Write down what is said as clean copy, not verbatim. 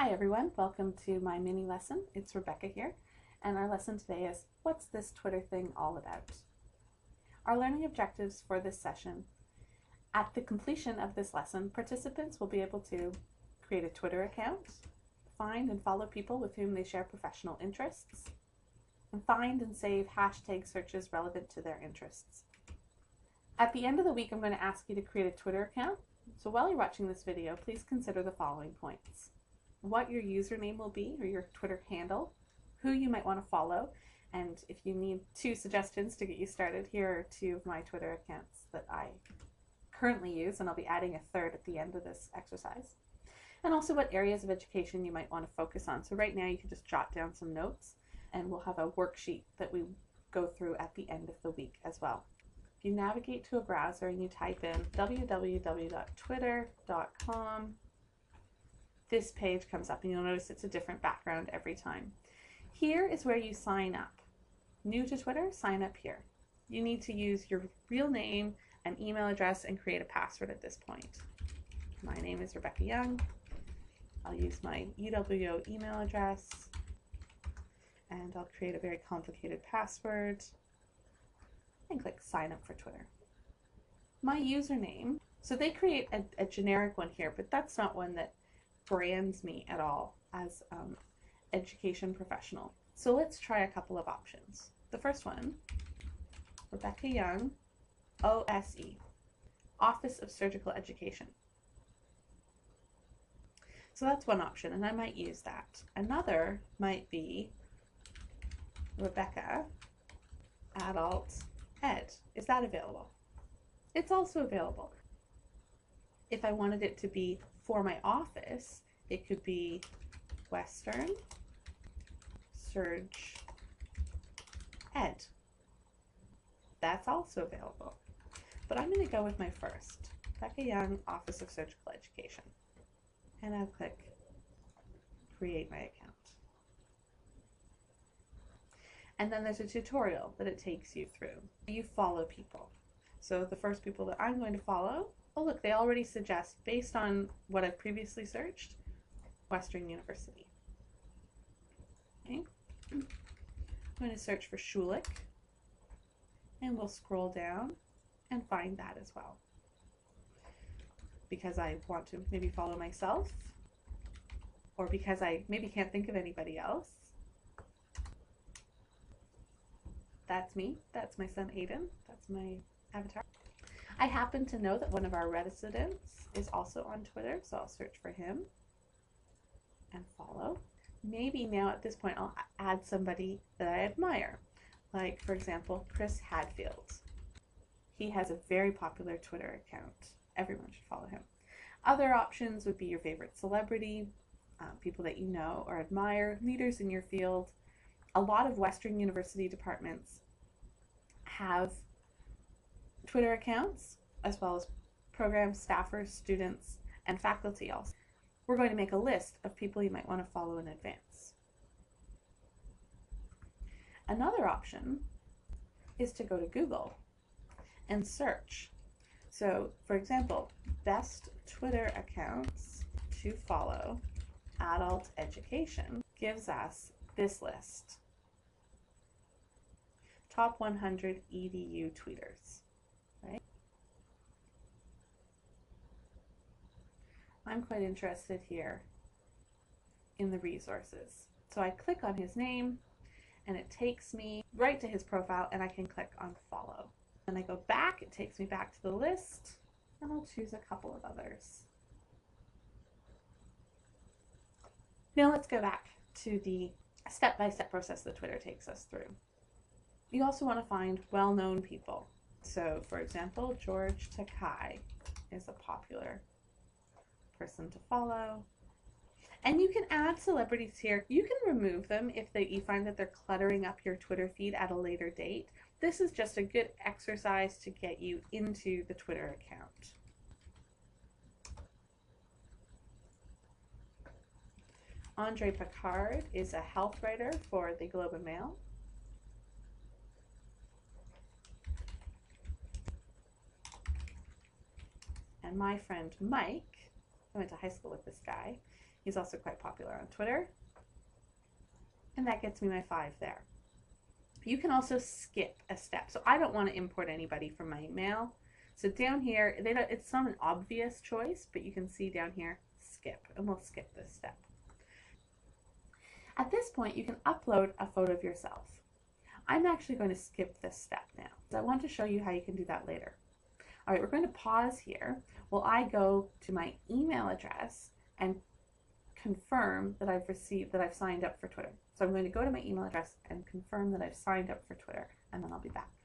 Hi everyone, welcome to my mini lesson. It's Rebecca here, and our lesson today is what's this Twitter thing all about? Our learning objectives for this session. At the completion of this lesson, participants will be able to create a Twitter account, find and follow people with whom they share professional interests, and find and save hashtag searches relevant to their interests. At the end of the week, I'm going to ask you to create a Twitter account. So while you're watching this video, please consider the following points: what your username will be, or your Twitter handle, who you might want to follow, and if you need 2 suggestions to get you started, here are 2 of my Twitter accounts that I currently use, and I'll be adding a 3rd at the end of this exercise. And also what areas of education you might want to focus on. So right now you can just jot down some notes, and we'll have a worksheet that we go through at the end of the week as well. If you navigate to a browser and you type in www.twitter.com, this page comes up, and you'll notice it's a different background every time. Here is where you sign up. New to Twitter, sign up here. You need to use your real name and email address and create a password at this point. My name is Rebecca Young. I'll use my UWO email address, and I'll create a very complicated password and click sign up for Twitter. My username, so they create a generic one here, but that's not one that brands me at all as education professional. So let's try a couple of options. The first one, Rebecca Young, OSE, Office of Surgical Education. So that's one option, and I might use that. Another might be Rebecca Adult Ed. Is that available? It's also available. If I wanted it to be for my office, it could be Western Surge Ed. That's also available. But I'm going to go with my first, Rebecca Young, Office of Surgical Education. And I'll click create my account. And then there's a tutorial that it takes you through. You follow people. So the first people that I'm going to follow, oh look, they already suggest, based on what I've previously searched, Western University. Okay. I'm going to search for Schulich, and we'll scroll down and find that as well, because I want to maybe follow myself, or because I maybe can't think of anybody else. That's me. That's my son Aiden. That's my avatar. I happen to know that one of our residents is also on Twitter, so I'll search for him and follow. Maybe now at this point I'll add somebody that I admire, like for example Chris Hadfield. He has a very popular Twitter account. Everyone should follow him. Other options would be your favorite celebrity, people that you know or admire, leaders in your field. A lot of Western University departments have Twitter accounts, as well as program staffers, students, and faculty also. We're going to make a list of people you might want to follow in advance. Another option is to go to Google and search. So, for example, best Twitter accounts to follow adult education gives us this list. Top 100 EDU tweeters, right? I'm quite interested here in the resources. So I click on his name, and it takes me right to his profile, and I can click on follow. Then I go back, it takes me back to the list, and I'll choose a couple of others. Now let's go back to the step-by-step process that Twitter takes us through. You also want to find well-known people. So, for example, George Takei is a popular person to follow. And you can add celebrities here. You can remove them if you find that they're cluttering up your Twitter feed at a later date. This is just a good exercise to get you into the Twitter account. Andre Picard is a health writer for the Globe and Mail. And my friend Mike, I went to high school with this guy, He's also quite popular on Twitter. And that gets me my 5 there. You can also skip a step. So I don't want to import anybody from my email. So down here, it's not an obvious choice, but you can see down here, skip, and we'll skip this step. At this point, you can upload a photo of yourself. I'm actually going to skip this step now. So I want to show you how you can do that later. All right, we're going to pause here while I go to my email address and confirm that I've signed up for Twitter. So I'm going to go to my email address and confirm that I've signed up for Twitter, and then I'll be back.